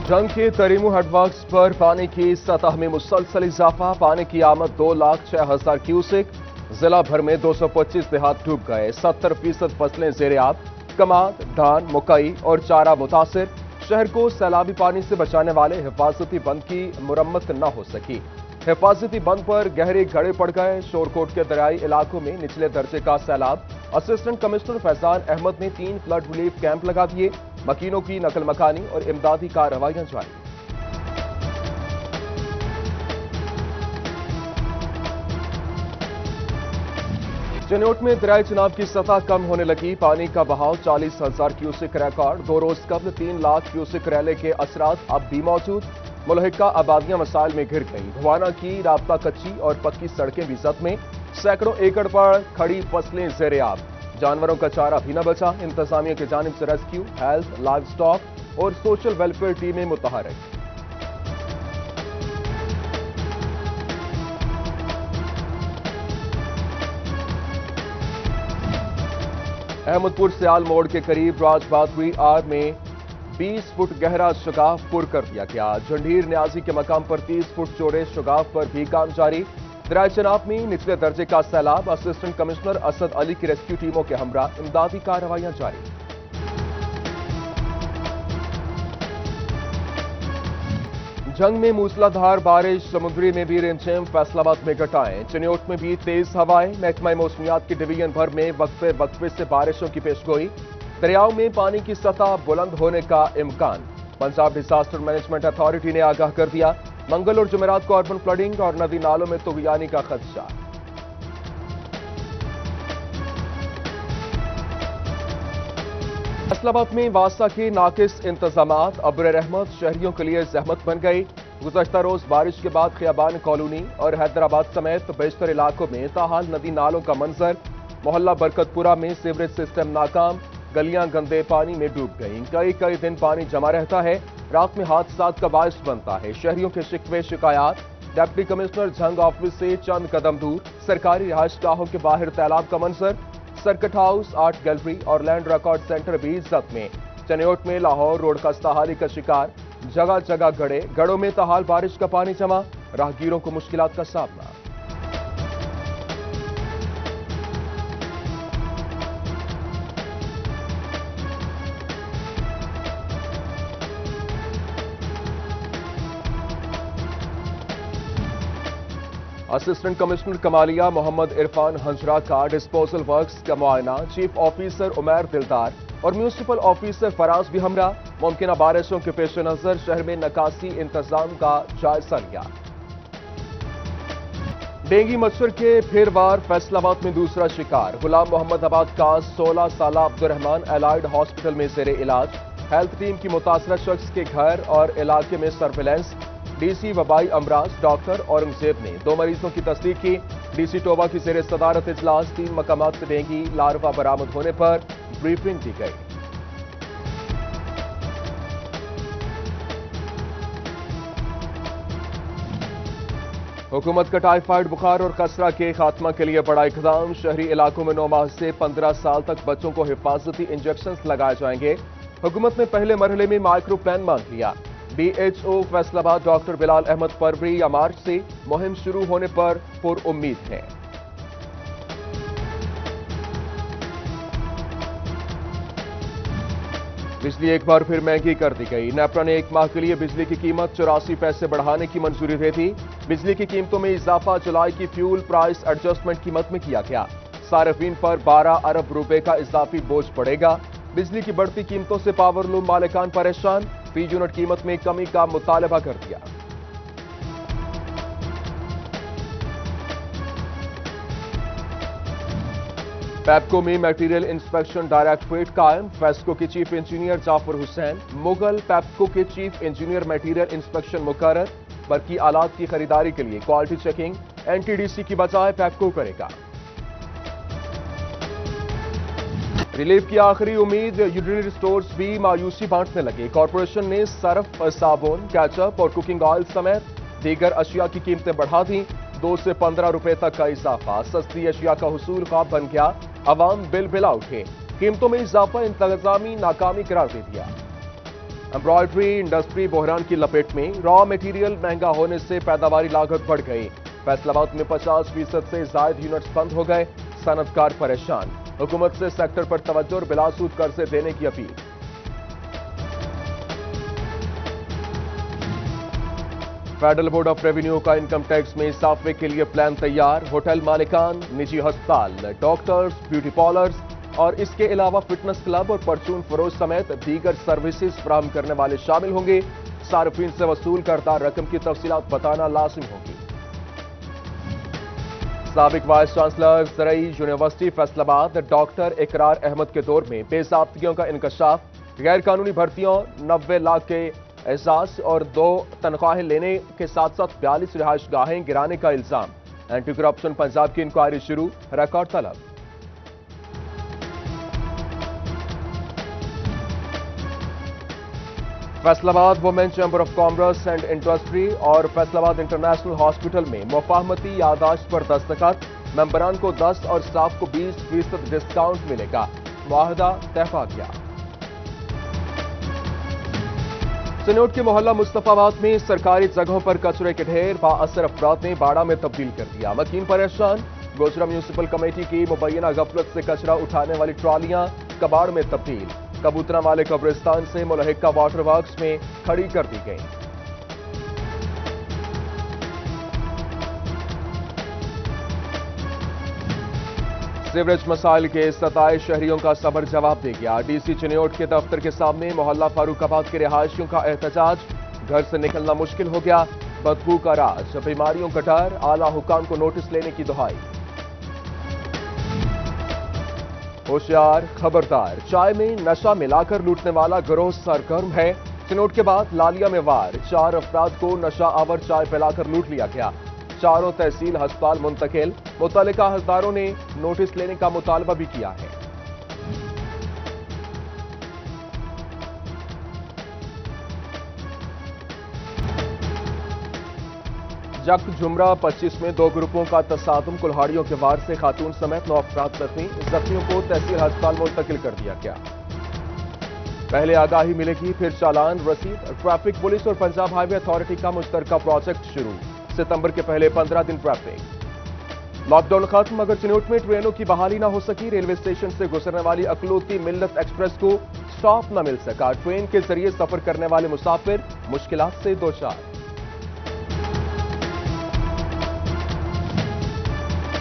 जंग के तरीमू हेडवर्क्स पर पानी की सतह में मुसलसल इजाफा। पानी की आमद 2,06,000 क्यूसेक। जिला भर में 225 देहात डूब गए। 70% फसलें ज़ेर-ए-आब। कमाद, धान, मकई और चारा मुतासिर। शहर को सैलाबी पानी से बचाने वाले हिफाजती बंद की मुरम्मत न हो सकी। हिफाजती बंद पर गहरे गड़े पड़ गए। शोरकोट के दरियाई इलाकों में निचले दर्जे का सैलाब। असिस्टेंट कमिश्नर फैजान अहमद ने 3 फ्लड रिलीफ कैंप लगा दिए। मकीनों की नकल मकानी और इमदादी कार्रवाइयां जारी। चनियोट में दरियाई चनाब की सतह कम होने लगी। पानी का बहाव 40,000 क्यूसेक रिकॉर्ड। 2 रोज कबल 3 लाख क्यूसेक रैले के असरात अब भी मौजूद। मुलहिका आबादियां मसाइल में घिर गई। भवाना की राबता कच्ची और पक्की सड़कें भी जद में। सैकड़ों एकड़ पर खड़ी फसलें ज़ेर-ए-आब। जानवरों का चारा भी न बचा। इंतजामिया की जानिब से रेस्क्यू, हेल्थ, लाइव स्टॉक और सोशल वेलफेयर टीमें मुतहरक। अहमदपुर सियाल मोड़ के करीब राजबादरी आर में 20 फुट गहरा शगाफ पुर कर दिया गया। जंडीर न्याजी के मकाम पर 30 फुट चौड़े शगाफ पर भी काम जारी। दरियाई चनाब में निचले दर्जे का सैलाब। असिस्टेंट कमिश्नर असद अली की रेस्क्यू टीमों के हमरा इमदादी कार्रवाइयां जारी। जंग में मूसलाधार बारिश। समुद्री में भी रिमझिम। फैसलाबाद में घटाएं। चनियोट में भी तेज हवाएं। महकमा मौसमियात के डिवीजन भर में वक्फे वक्फे से बारिशों की पेशगोई। दरियाओं में पानी की सतह बुलंद होने का इम्कान। पंजाब डिजास्टर मैनेजमेंट अथॉरिटी ने आगाह कर दिया। मंगल और जुमेरात को अर्बन फ्लडिंग और नदी नालों में तुगयानी का खदशा। फैसलाबाद में वासा के नाकिस इंतजामात। अब्र रहमत शहरियों के लिए जहमत बन गई। गुज़श्ता रोज बारिश के बाद खियाबान कॉलोनी और हैदराबाद समेत बेशतर इलाकों में ताहाल नदी नालों का मंजर। मोहल्ला बरकतपुरा में सीवरेज सिस्टम नाकाम। गलियां गंदे पानी में डूब गईं। कई दिन पानी जमा रहता है। रात में हादसात का बायस बनता है। शहरियों के शिकवे शिकायत। डिप्टी कमिश्नर जंग ऑफिस से चंद कदम दूर सरकारी रिहायशगाहों के बाहर तैलाब का मंजर। सर्किट हाउस, आर्ट गैलरी और लैंड रिकॉर्ड सेंटर भी इज्जत में। चनियोट में लाहौर रोड खस्ताहाली का शिकार। जगह जगह गड़ों में ताहाल बारिश का पानी जमा। राहगीरों को मुश्किलात का सामना। असिस्टेंट कमिश्नर कमालिया मोहम्मद इरफान हंजरा का डिस्पोजल वर्क्स का मुआयना। चीफ ऑफिसर उमैर दिलदार और म्यूनिसिपल ऑफिसर फराज भी हमरा। मुमकिन बारिशों के पेश नजर शहर में नकासी इंतजाम का जायजा लिया। डेंगू मच्छर के फिर वार। फैसलाबाद में दूसरा शिकार। गुलाम मोहम्मद आबाद का 16 साला अब्दुर्रहमान एलाइड हॉस्पिटल में ज़ेरे इलाज। हेल्थ टीम की मुतासरा शख्स के घर और इलाके में सर्विलेंस। डीसी वबाई अमराज डॉक्टर औरंगजेब ने 2 मरीजों की तस्दीक की। डीसी टोबा की ज़ेरे सदारत इजलास। 3 मकामात से डेंगू लार्वा बरामद होने पर ब्रीफिंग दी गई। हुकूमत का टाइफाइड बुखार और खसरा के खात्मा के लिए बड़ा इकदाम। शहरी इलाकों में 9 माह से 15 साल तक बच्चों को हिफाजती इंजेक्शन लगाए जाएंगे। हुकूमत ने पहले मरहले में माइक्रो प्लान मांग लिया। डीएचओ फैसलाबाद डॉक्टर बिलाल अहमद फरवरी या मार्च से मुहिम शुरू होने पर पुरउम्मीद है। बिजली एक बार फिर महंगी कर दी गई। नेपरा ने 1 माह के लिए बिजली की कीमत 84 पैसे बढ़ाने की मंजूरी दे दी। बिजली की कीमतों में इजाफा जुलाई की फ्यूल प्राइस एडजस्टमेंट कीमत में किया गया। सार्फिन पर 12 अरब रुपए का इजाफी बोझ पड़ेगा। बिजली की बढ़ती कीमतों से पावरलूम मालिकान परेशान। फी यूनिट कीमत में कमी का मुतालबा कर दिया। पैप्को में मटेरियल इंस्पेक्शन डायरेक्टरेट कायम। फेस्को के चीफ इंजीनियर जाफर हुसैन मुगल पैप्को के चीफ इंजीनियर मटेरियल इंस्पेक्शन मुकर्रर। बरकी आलात की खरीदारी के लिए क्वालिटी चेकिंग एनटीडीसी की बजाय पैप्को करेगा। रिलीफ की आखिरी उम्मीद। यूटिलिटी स्टोर्स भी मायूसी बांटने लगे। कॉरपोरेशन ने सर्फ, साबुन, केचप और कुकिंग ऑयल समेत दीगर अशिया की कीमतें बढ़ा दी। 2 से 15 रुपए तक का इजाफा। सस्ती अशिया का हुसूल ख्वाब बन गया। अवाम बिल बिला उठे। कीमतों में इजाफा इंतजामी नाकामी करार दे दिया। एम्ब्रॉयडरी इंडस्ट्री बहरान की लपेट में, रॉ मटेरियल महंगा होने से पैदावारी लागत बढ़ गई। फैसलाबाद में 50% से ज्यादा यूनिट्स बंद हो गए, सनतकार परेशान। हुकूमत से सेक्टर पर तवज्जो और बिलासूद कर्जे देने की appeal. Federal board of revenue का इनकम टैक्स में इजाफे के लिए प्लान तैयार। होटल मालिकान, निजी अस्पताल, डॉक्टर्स, ब्यूटी पार्लर्स और इसके अलावा फिटनेस क्लब और परचून फरोश समेत दीगर सर्विसेज फराहम करने वाले शामिल होंगे। सार्फिन से वसूल करदा रकम की तफसीलात बताना लाजिम होगी। साबिक वाइस चांसलर ज़रई यूनिवर्सिटी फैसलाबाद डॉक्टर इकरार अहमद के दौर में बेज़ाब्तियों का इंकशाफ, गैर कानूनी भर्तियों, 90 लाख के एजाज और 2 तनख्वाहें लेने के साथ साथ 42 रिहायशगाहें गिराने का इल्जाम। एंटी करप्शन पंजाब की इंक्वायरी शुरू, रिकॉर्ड तलब। Faisalabad women chamber of commerce and industry और फैसलाबाद इंटरनेशनल हॉस्पिटल में मुफाहमती यादाश्त पर दस्तखत। मेंबरान को 10 और स्टाफ को 20% डिस्काउंट मिलेगा। मुआहदा तय किया। सिनोट के मोहल्ला मुस्तफाबाद में सरकारी जगहों पर कचरे के ढेर बाअसर अफराद ने बाड़ा में तब्दील कर दिया। मकीन परेशान। गोजरा म्यूनिसिपल कमेटी की मुबैना गफलत से कचरा उठाने वाली ट्रॉलियां कबाड़ में तब्दील। कबूतरा वाले कब्रिस्तान से मुलहिका वाटर वर्क्स में खड़ी कर दी गई। सीवरेज मसाइल के 27 शहरियों का सबर जवाब दे गया। डीसी चिन्योट के दफ्तर के सामने मोहल्ला फारूकाबाद के रिहायशियों का एहतजाज। घर से निकलना मुश्किल हो गया, बदबू का राज, बीमारियों का डर, आला हुकाम को नोटिस लेने की दुहाई। होशियार, खबरदार, चाय में नशा मिलाकर लूटने वाला गिरोह सरगर्म है। चिन्योट के बाद लालिया में वार, 4 अफराद को नशा आवर चाय पिलाकर लूट लिया गया। चारों तहसील अस्पताल मुंतकिल। मुतल्लिका हवलदारों ने नोटिस लेने का मुतालबा भी किया है। जख्त झुमरा 25 में 2 ग्रुपों का तसादुम। कुल्हाड़ियों के वार से खातून समेत 9 अफराद जख्मी। जख्मियों को तहसील अस्पताल मुंतकिल कर दिया गया। पहले आगाही मिलेगी, फिर चालान, रसीद। ट्रैफिक पुलिस और पंजाब हाईवे अथॉरिटी का मुश्तरका प्रोजेक्ट शुरू। सितंबर के पहले 15 दिन ट्रैफिक। लॉकडाउन खत्म मगर चिन्योट में ट्रेनों की बहाली न हो सकी। रेलवे स्टेशन से गुजरने वाली अकलौती मिल्लत एक्सप्रेस को स्टॉप न मिल सका। ट्रेन के जरिए सफर करने वाले मुसाफिर मुश्किलात से दो चार।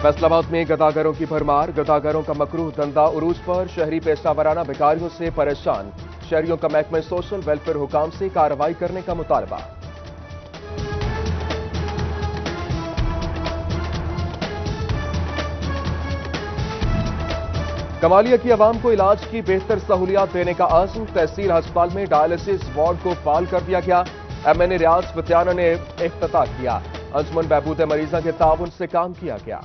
फैसलाबाद में गदागरों की भरमार। गदागरों का मकरूह धंधा उरूज पर। शहरी पेशा वराना बेकारियों से परेशान। शहरियों का महकमा सोशल वेलफेयर हुकाम से कार्रवाई करने का मुतालबा। कमालिया की आवाम को इलाज की बेहतर सहूलियात देने का आज़म। तहसील अस्पताल में डायलिसिस वार्ड को फाल कर दिया गया। MNA रियाज फतियाना ने इफ्तिताह किया। अंजुमन बहबूद मरीजा के ताउन से काम किया गया।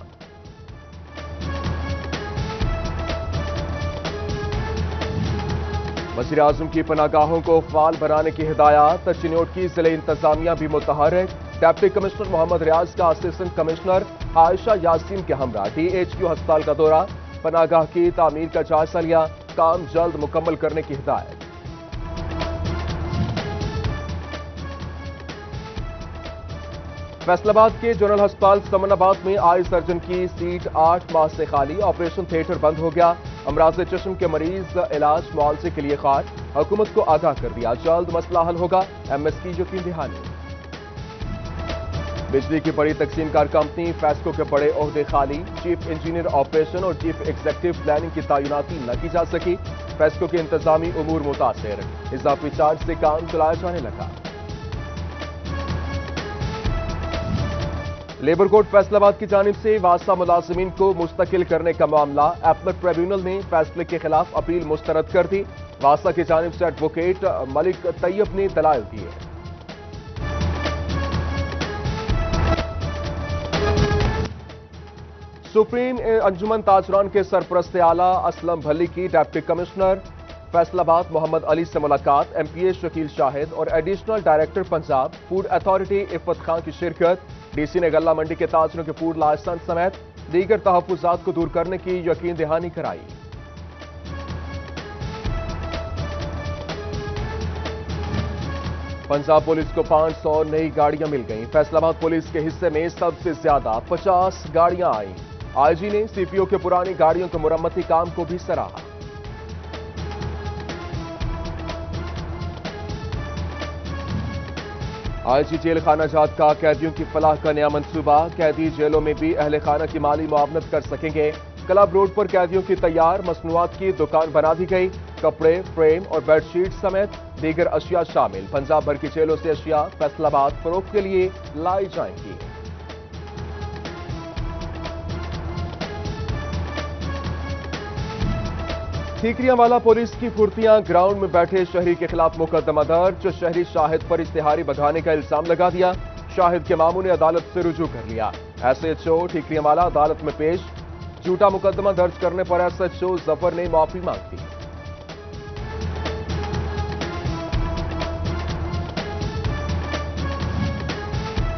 वज़ीर आज़म की पनागाहों को फाल बनाने की हिदायत। चिन्योट की जिले इंतजामिया भी मुतहर्रिक। डिप्टी कमिश्नर मोहम्मद रियाज का असिस्टेंट कमिश्नर आयशा यासीन के हमरा DHQ अस्पताल का दौरा। पनागाह की तामीर का जायजा लिया। काम जल्द मुकम्मल करने की हिदायत। फैसलाबाद के जनरल अस्पताल समनाबाद में आई सर्जन की सीट 8 माह से खाली। ऑपरेशन थिएटर बंद हो गया। अमराज़ चश्म के मरीज इलाज मुआवजे के लिए खार। हुकूमत को आगाह कर दिया, जल्द मसला हल होगा। MS की यकीन दहानी। बिजली की बड़ी तकसीमकार कंपनी फैस्को के बड़े ओहदे खाली। चीफ इंजीनियर ऑपरेशन और चीफ एग्जीक्यूटिव प्लानिंग की तैनाती न की जा सकी। फैस्को के इंतजामी उमूर मुतासिर। इजाफी चार्ज से काम चलाया जाने लगा। लेबर कोर्ट फैसलाबाद की जानिब से वासा मुलाजिमीन को मुस्तकिल करने का मामला। एपलेट ट्रिब्यूनल ने फैसले के खिलाफ अपील मुस्तरद कर दी। वासा की जानिब से एडवोकेट मलिक तैयब ने दलाइल दिए। सुप्रीम अंजुमन ताजरान के सरपरस्त आला असलम भल्ली की डिप्टी कमिश्नर फैसलाबाद मोहम्मद अली से मुलाकात। MPA शकील शाहिद और additional director Punjab food authority Iffat Khan की शिरकत। DC ने गल्ला मंडी के ताजरों के फूड लाइसेंस समेत दीगर तहफ्फुज़ात को दूर करने की यकीन दहानी कराई। पंजाब पुलिस को 500 नई गाड़ियां मिल गईं। फैसलाबाद पुलिस के हिस्से में सबसे ज्यादा 50 गाड़ियां आईं। आईजी ने सीपीओ के पुरानी गाड़ियों के मुरम्मती काम को भी सराहा। आईजी जेल खाना जात का कैदियों की फलाह का नया मंसूबा। कैदी जेलों में भी अहले खाना की माली मुआवनत कर सकेंगे। क्लब रोड पर कैदियों की तैयार मसनूआत की दुकान बना दी गई। कपड़े, फ्रेम और बेडशीट समेत दीगर अशिया शामिल। पंजाब भर की जेलों से अशिया फैसलाबाद फरोख्त के लिए लाई जाएंगी। ठीकरियांवाला पुलिस की फुर्तियां। ग्राउंड में बैठे शहरी के खिलाफ मुकदमा दर्ज। शहरी शाहिद पर इश्तिहारी बधाने का इल्जाम लगा दिया। शाहिद के मामू ने अदालत से रुजू कर लिया। एसएचओ ठीकरियांवाला अदालत में पेश। झूठा मुकदमा दर्ज करने पर एसएचओ जफर ने माफी मांग ली।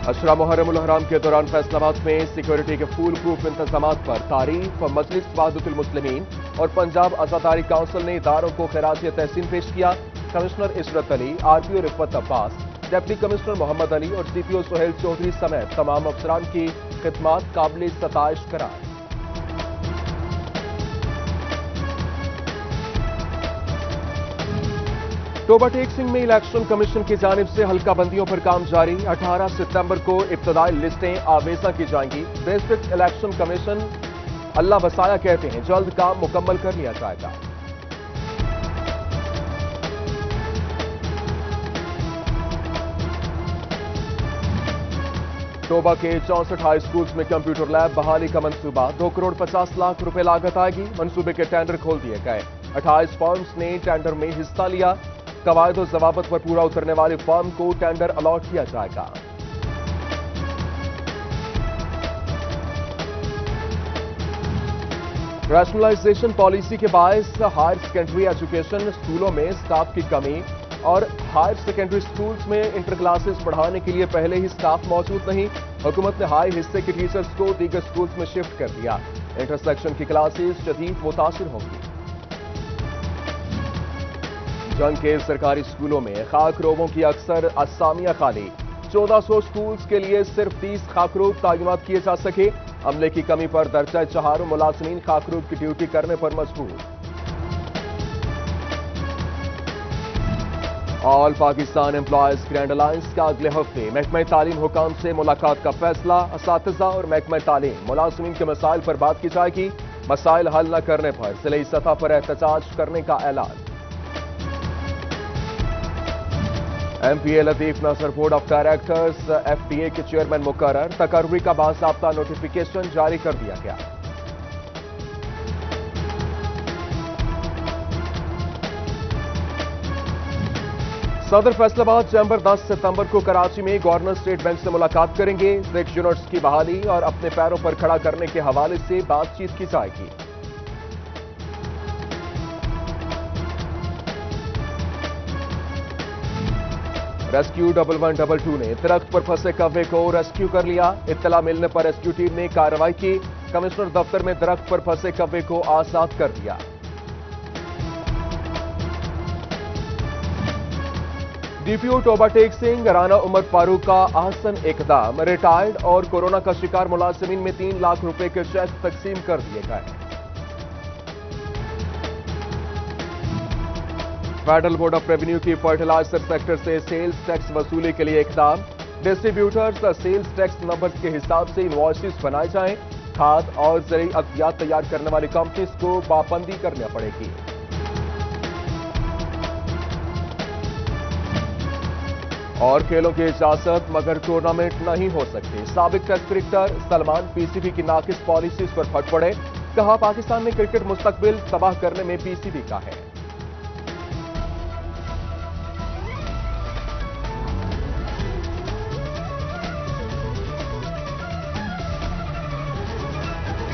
अशरा मुहर्रमुल हराम के दौरान फैसलाबाद में सिक्योरिटी के फूल प्रूफ इंतजामात पर तारीफ। मजलिस वहादतुल मुस्लिमीन और पंजाब अज़ादारी काउंसिल ने इदारों को खिराज तहसीन पेश किया। Commissioner Ishrat Ali, RPO Rifat Abbas, deputy commissioner Mohammad Ali और सीपीओ सुहेल चौधरी समेत तमाम अफसरान की खिदमत काबिल सताइश करार। टोबा टेक सिंह में इलेक्शन कमीशन की जानिब से हल्का बंदियों पर काम जारी। 18 सितंबर को इब्तदाई लिस्टें आवेजा की जाएंगी। डिस्ट्रिक्ट इलेक्शन कमीशन अल्लाह बसाया कहते हैं जल्द काम मुकम्मल कर लिया जाएगा। टोबा के 64 हाई स्कूल्स में कंप्यूटर लैब बहाली का मंसूबा। 2 करोड़ 50 लाख रुपए लागत आएगी। मंसूबे के टेंडर खोल दिए गए। 28 फर्म्स ने टेंडर में हिस्सा लिया। कवायद और जवाबत पर पूरा उतरने वाली फर्म को टेंडर अलॉट किया जाएगा। रैशनलाइजेशन पॉलिसी के बायस हायर सेकेंडरी एजुकेशन स्कूलों में स्टाफ की कमी और हायर सेकेंडरी स्कूल्स में इंटर क्लासेस पढ़ाने के लिए पहले ही स्टाफ मौजूद नहीं। हुकूमत ने हाई हिस्से के टीचर्स को दीगर स्कूल्स में शिफ्ट कर दिया। इंटरसेक्शन की क्लासेस शदीद मुतासिर होंगी। जंग के सरकारी स्कूलों में खाकरोबों की अक्सर असामियां खाली। 1400 स्कूल्स के लिए सिर्फ 30 खाकरूब तायुनात किए जा सके। अमले की कमी पर दर्जा चहारों मुलाजमीन खाकरूब की ड्यूटी करने पर मजबूर। All Pakistan employees grand alliance का अगले हफ्ते महकमा तालीम हुकाम से मुलाकात का फैसला। असातिज़ा और महकमा तालीम मुलाजमीन के मसाइल पर बात की जाएगी। मसाइल हल न करने पर जिले सतह पर एहतजाज करने का ऐलान। MPA Latif Nasar board of directors FDA के चेयरमैन मुकर्रर। तकर्री का बाज़ाब्ता नोटिफिकेशन जारी कर दिया गया। सदर फैसलाबाद चैंबर 10 सितंबर को कराची में गवर्नर स्टेट बैंक से मुलाकात करेंगे। 6 यूनिट्स की बहाली और अपने पैरों पर खड़ा करने के हवाले से बातचीत की जाएगी। रेस्क्यू 1122 ने दरख्त पर फंसे कौवे को रेस्क्यू कर लिया। इत्तला मिलने पर रेस्क्यू टीम ने कार्रवाई की। कमिश्नर दफ्तर में दरख्त पर फंसे कौवे को आजाद कर दिया। डीपीओ टोबा टेक सिंह राना उमर फारूक का आहसन इकदाम। रिटायर्ड और कोरोना का शिकार मुलाजिमीन में 3 लाख रुपए के चेक तकसीम कर दिए गए। फेडरल बोर्ड ऑफ रेवेन्यू की फर्टिलाइजर सेक्टर से सेल्स टैक्स वसूली के लिए इकदाम। डिस्ट्रीब्यूटर्स सेल्स टैक्स नंबर्स के हिसाब से इनवॉइसेस बनाए जाएं। खाद और ज़रूरी अद्वियात तैयार करने वाली कंपनीज को पाबंदी करनी पड़ेगी। और खेलों की इजाजत मगर टूर्नामेंट नहीं हो सकते। साबिक टेस्ट क्रिकेटर सलमान पीसीबी की नाकिस पॉलिसीज पर फट पड़े। कहा पाकिस्तान में क्रिकेट मुस्तकबिल तबाह करने में पीसीबी का है।